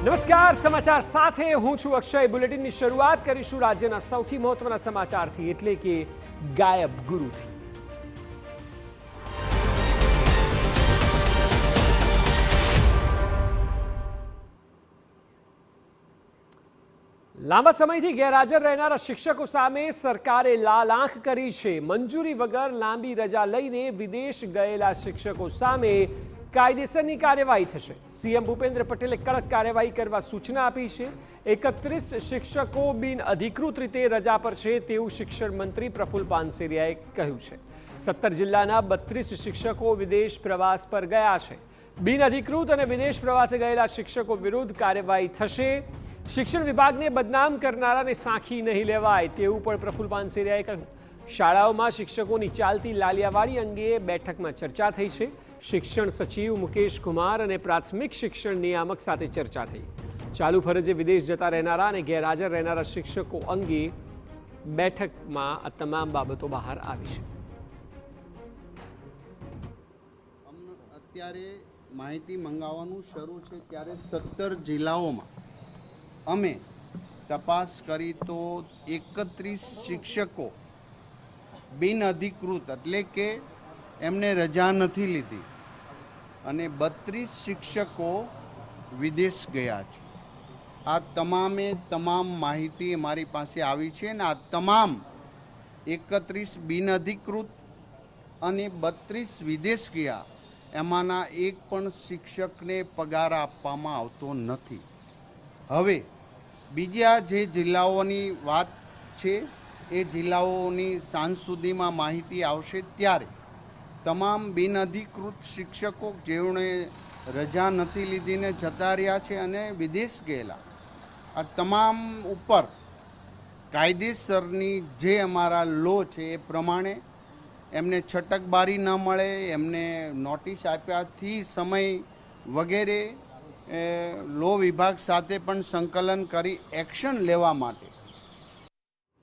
નમસ્કાર, સમાચાર સાથે હું છું અક્ષય. બુલેટિનની શરૂઆત કરીશું રાજ્યના સૌથી મહત્વના સમાચારથી, એટલે કે ગાયબ ગુરુથી. લાંબા સમયથી ગેરહાજર રહેનારા શિક્ષકો સામે સરકારે લાલ આંખ કરી છે. મંજૂરી વગર લાંબી રજા લઈને વિદેશ ગયેલા શિક્ષકો સામે કાયદેસરની કાર્યવાહી થશે. સીએમ ભૂપેન્દ્ર પટેલે કડક કાર્યવાહી કરવા સૂચના આપી છે. 31 શિક્ષકો બિન અધિકૃત રીતે રજા પર છે તેવું શિક્ષણ મંત્રી પ્રફુલ્લ પાનસેરિયાએ કહ્યું છે. 17 જિલ્લાના 32 શિક્ષકો વિદેશ પ્રવાસ પર ગયા છે. બિન અધિકૃત અને વિદેશ પ્રવાસે ગયેલા શિક્ષકો વિરુદ્ધ કાર્યવાહી થશે. શિક્ષણ વિભાગને બદનામ કરનારાને સાંખી નહીં લેવાય તેવું પણ પ્રફુલ્લ પાનસેરિયાએ કહ્યું. શાળાઓમાં શિક્ષકોની ચાલતી લાલિયાવાડી અંગે બેઠકમાં ચર્ચા થઈ છે. શિક્ષણ સચિવ મુકેશ કુમાર અને પ્રાથમિક શિક્ષણ નિયામક સાથે ચર્ચા થઈ. ચાલુ ફરજે વિદેશ જતા રહેનારા અને ગેરહાજર રહેનારા શિક્ષકો અંગે બેઠકમાં આ તમામ બાબતો બહાર આવી છે. અત્યારે માહિતી મંગાવવાનું શરૂ છે ત્યારે 17 જિલ્લાઓમાં અમે તપાસ કરી તો 31 શિક્ષકો બિન અધિકૃત એટલે કે એમને રજા નથી લીધી અને 32 શિક્ષકો વિદેશ ગયા છે. આ તમામ માહિતી અમારી પાસે આવી છે અને આ તમામ 31 બિન અધિકૃત અને 32 વિદેશ ગયા એમાંના એક પણ શિક્ષકને પગાર આપવામાં આવતો નથી. હવે બીજા જે જિલ્લાઓની વાત છે એ જિલ્લાઓની સાંજ સુધીમાં માહિતી આવશે ત્યારે તમામ બિન અધિકૃત શિક્ષકો જેઓને રજા નથી લીધીને જતા રહ્યા છે અને વિદેશ ગયેલા આ તમામ ઉપર કાયદેસરની જે અમારા લો છે એ પ્રમાણે એમને છટકબારી ન મળે, એમને નોટિસ આપ્યાથી સમય વગેરે લો વિભાગ સાથે પણ સંકલન કરી એક્શન લેવા માટે